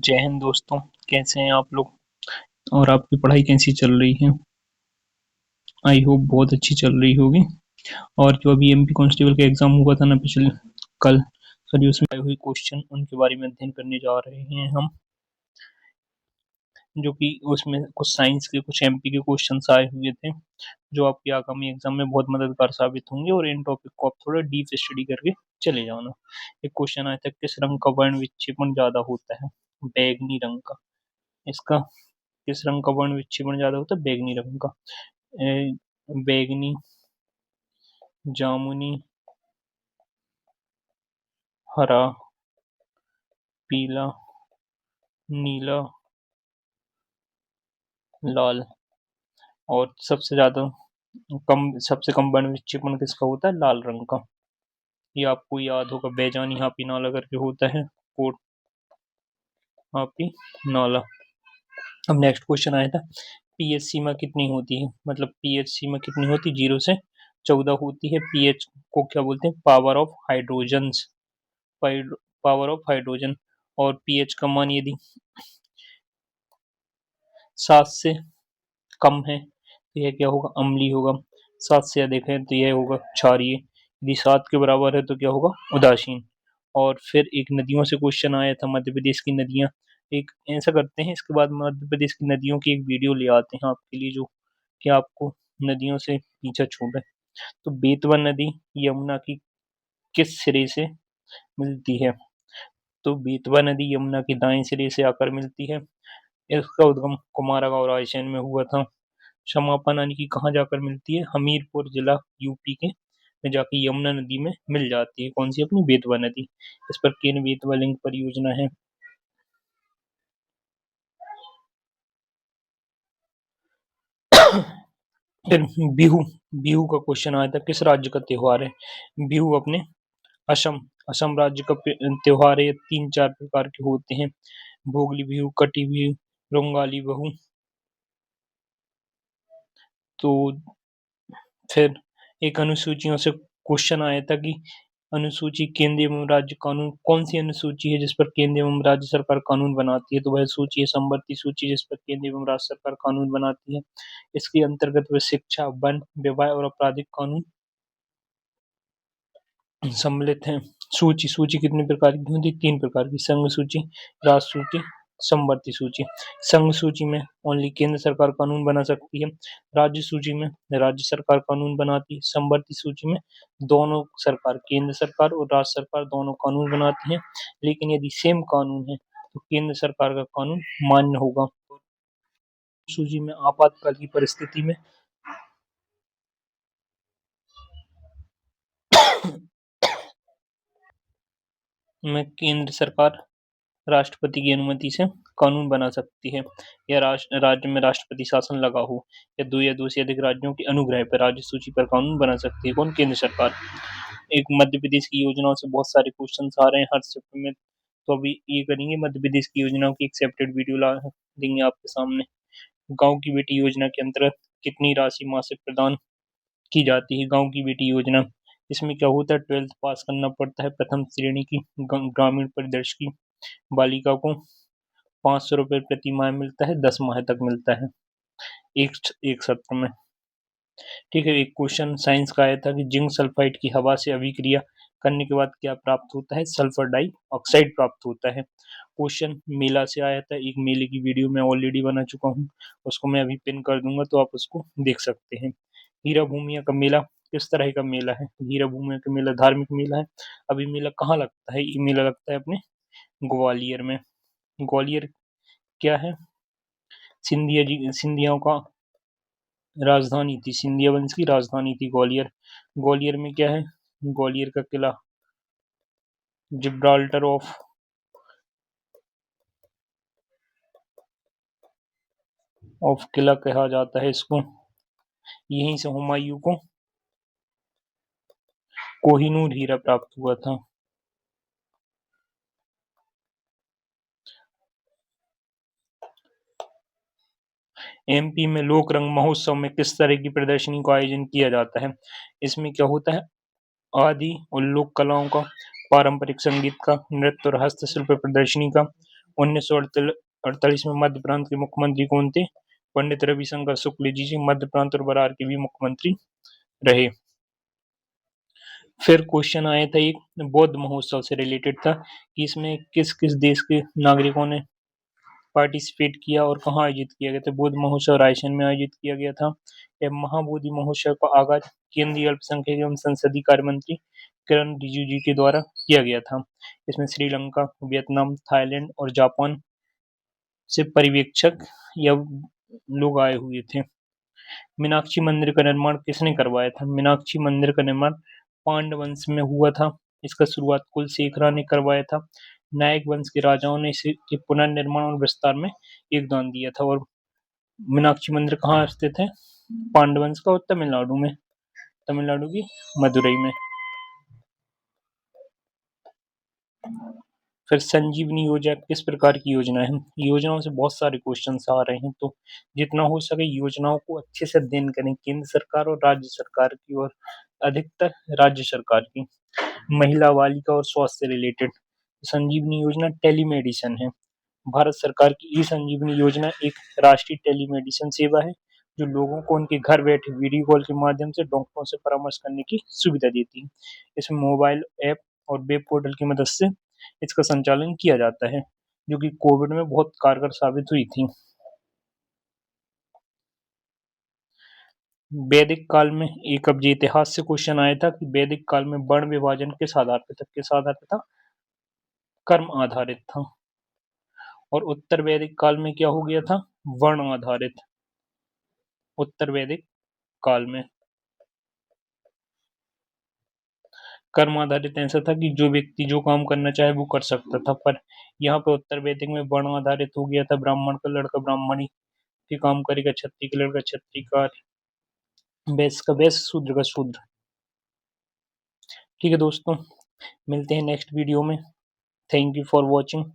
जय हिंद दोस्तों। कैसे हैं आप लोग और आपकी पढ़ाई कैसी चल रही है। आई होप बहुत अच्छी चल रही होगी। और जो अभी एमपी कांस्टेबल का एग्जाम हुआ था ना पिछले कल, सॉरी, उसमें आए हुए क्वेश्चन उनके बारे में अध्ययन करने जा रहे हैं हम। जो कि उसमें कुछ साइंस के कुछ एमपी के क्वेश्चंस आए हुए थे जो आपके आगामी एग्जाम में बहुत मददगार साबित होंगे, और इन टॉपिक को आप थोड़ा डीप स्टडी करके चले जाना। एक क्वेश्चन आया था, किस रंग का वर्ण विक्षेपण ज्यादा होता है। बैगनी रंग का। इसका किस रंग का वर्ण विक्षेपण ज्यादा होता है। बैगनी रंग का। बैगनी, जामुनी, हरा, पीला, नीला, लाल। और सबसे कम वर्ण विक्षेपण किसका होता है। लाल रंग का। ये आपको याद होगा, बेजानी हापी नाला करके होता है। कोट हापी नाला। अब नेक्स्ट क्वेश्चन आया था, पीएच सीमा कितनी होती है। मतलब पीएच सीमा कितनी होती है। 0 से 14 होती है। पीएच को क्या बोलते हैं। Power of hydrogens. Power of hydrogen. और पीएच का मान यदि 7 से कम है तो यह क्या होगा। अम्लीय होगा। 7 से अधिक है तो यह होगा क्षारीय। यदि 7 के बराबर है तो क्या होगा। उदासीन। और फिर एक नदियों से क्वेश्चन आया था, मध्य प्रदेश की नदियां। एक ऐसा करते हैं, इसके बाद मध्य प्रदेश की नदियों की एक वीडियो ले आते हैं आपके लिए, जो कि आपको नदियों से पीछा छूटे। तो बेतवा नदी यमुना की किस सिरे से मिलती है। तो बेतवा नदी यमुना के दाएं सिरे से आकर मिलती है। इसका उद्गम कुमारागांव रायसेन में हुआ था। समापन यानी कि कहाँ जाकर मिलती है। हमीरपुर जिला यूपी के में जाके यमुना नदी में मिल जाती है। कौन सी। अपनी बेतवा नदी। इस पर केन बेतवा लिंक परियोजना है। फिर बिहू। बिहू का क्वेश्चन आया था, किस राज्य का त्योहार है। बिहू अपने असम असम राज्य का त्योहार है। 3-4 प्रकार के होते हैं। भोगली बिहू, कटी बिहू, रोंगाली बिहू। तो फिर एक अनुसूचियों से क्वेश्चन आया था कि अनुसूची केंद्रीय एवं राज्य कानून, कौन सी अनुसूची है जिस पर केंद्र एवं राज्य सरकार कानून बनाती है। तो वह सूची है संवर्ती सूची, जिस पर केंद्र एवं राज्य सरकार कानून बनाती है। इसके अंतर्गत वह शिक्षा, वन विवाह और आपराधिक कानून सम्मिलित हैं। सूची सूची कितने प्रकार की होती है। 3 प्रकार की। संघ सूची, राष्ट्र सूची, समवर्ती सूची। संघ सूची में ओनली केंद्र सरकार कानून बना सकती है। राज्य सूची में राज्य सरकार कानून बनाती है। समवर्ती सूची में दोनों सरकार, केंद्र सरकार और राज्य सरकार दोनों कानून बनाती हैं। लेकिन यदि सेम कानून है तो केंद्र सरकार का कानून मान्य होगा। सूची में आपातकाल की परिस्थिति में केंद्र सरकार राष्ट्रपति की अनुमति से कानून बना सकती है, या राज्य में राष्ट्रपति शासन लगा हो, या दो से अधिक राज्यों के अनुग्रह पर राज्य सूची पर कानून बना सकती है। कौन। केंद्र सरकार। एक मध्य प्रदेश की योजनाओं से बहुत सारे क्वेश्चन आ रहे हैं हर शिफ्ट में। तो अभी ये करेंगे, मध्य प्रदेश की योजनाओं की एक सेपरेट वीडियो ला देंगे आपके सामने। गांव की बेटी योजना के अंतर्गत कितनी राशि मासिक प्रदान की जाती है। गांव की बेटी योजना, इसमें क्या होता है। 12th पास करना पड़ता है। प्रथम श्रेणी की ग्रामीण परिदर्श की बालिका को 500 रुपये प्रति माह मिलता है। 10 माह तक मिलता है एक एक सत्र में। ठीक है। एक क्वेश्चन साइंस का आया था कि जिंक सल्फाइड की हवा से अभिक्रिया करने के बाद क्या प्राप्त होता है। सल्फर डाइऑक्साइड प्राप्त होता है। क्वेश्चन मेला से आया था। एक मेले की वीडियो मैं ऑलरेडी बना चुका हूँ, उसको मैं अभी पिन कर दूंगा तो आप उसको देख सकते हैं। हीरा भूमिया का मेला किस तरह का मेला है। हीरा भूमिया का मेला धार्मिक मेला है। अभी मेला कहाँ लगता है। ये मेला लगता है अपने ग्वालियर में। ग्वालियर क्या है। सिंधियाओं का राजधानी थी। सिंधिया वंश की राजधानी थी ग्वालियर। ग्वालियर में क्या है। ग्वालियर का किला जिब्राल्टर ऑफ किला कहा जाता है इसको। यहीं से हुमायूं को कोहिनूर हीरा प्राप्त हुआ था। एमपी में लोक रंग महोत्सव में किस तरह की प्रदर्शनी का आयोजन किया जाता है। इसमें क्या होता है। आदि और लोक कलाओं का, पारंपरिक संगीत का, नृत्य और हस्तशिल्प प्रदर्शनी का, 1948 में मध्य प्रांत के मुख्यमंत्री कौन थे? पंडित रविशंकर शुक्ल जी मध्य प्रांत और बरार के भी मुख्यमंत्री रहे। फिर क्वेश्चन आया था एक बौद्ध महोत्सव से रिलेटेड था कि इसमें किस किस देश के नागरिकों ने पार्टिसिपेट किया और कहाँ आयोजित किया गया था। बौद्ध महोत्सव रायसेन में आयोजित किया गया था। यह महाबोधि महोत्सव का आगाज केंद्रीय अल्पसंख्यक एवं संसदीय कार्य मंत्री किरण रिजिजू जी के द्वारा किया गया था। इसमें श्रीलंका, वियतनाम, थाईलैंड और जापान से पर्यवेक्षक या लोग आए हुए थे। मीनाक्षी मंदिर का निर्माण किसने करवाया था? मीनाक्षी मंदिर का निर्माण पांड्य वंश में हुआ था। इसका शुरुआत कुलशेखरा ने करवाया था। नायक वंश के राजाओं ने इसके पुनर्निर्माण और विस्तार में योगदान दिया था। और मीनाक्षी मंदिर कहाँ स्थित है? पांड्य वंश का और तमिलनाडु में, तमिलनाडु की मदुरई में। फिर संजीवनी योजना किस प्रकार की योजना है? योजनाओं से बहुत सारे क्वेश्चन आ रहे हैं, तो जितना हो सके योजनाओं को अच्छे से अध्ययन करें, केंद्र सरकार और राज्य सरकार की, और अधिकतर राज्य सरकार की। महिला, बालिका और स्वास्थ्य से रिलेटेड संजीवनी योजना टेलीमेडिसिन है। भारत सरकार की ई संजीवनी योजना एक राष्ट्रीय टेलीमेडिसिन सेवा है जो लोगों को उनके घर बैठे वीडियो कॉल के माध्यम से डॉक्टरों से परामर्श करने की सुविधा देती है। इसमें मोबाइल ऐप और वेब पोर्टल की मदद से इसका संचालन किया जाता है, जो कि कोविड में बहुत कारगर साबित हुई थी। वैदिक काल में एक अब ये इतिहास से क्वेश्चन आया था कि वैदिक काल में वर्ण विभाजन किस आधार पर था? किस आधार पर था? कर्म आधारित था। और उत्तर वैदिक काल में क्या हो गया था? वर्ण आधारित। उत्तर वैदिक काल में कर्म आधारित ऐसा था कि जो व्यक्ति जो काम करना चाहे वो कर सकता था, पर यहाँ पे उत्तर वैदिक में वर्ण आधारित हो गया था। ब्राह्मण का लड़का ब्राह्मणी के काम करेगा, क्षत्रिय का लड़का क्षत्रिय का, वैश्य का वैश्य, शूद्र का शूद्र। ठीक है दोस्तों, मिलते हैं नेक्स्ट वीडियो में। Thank you for watching.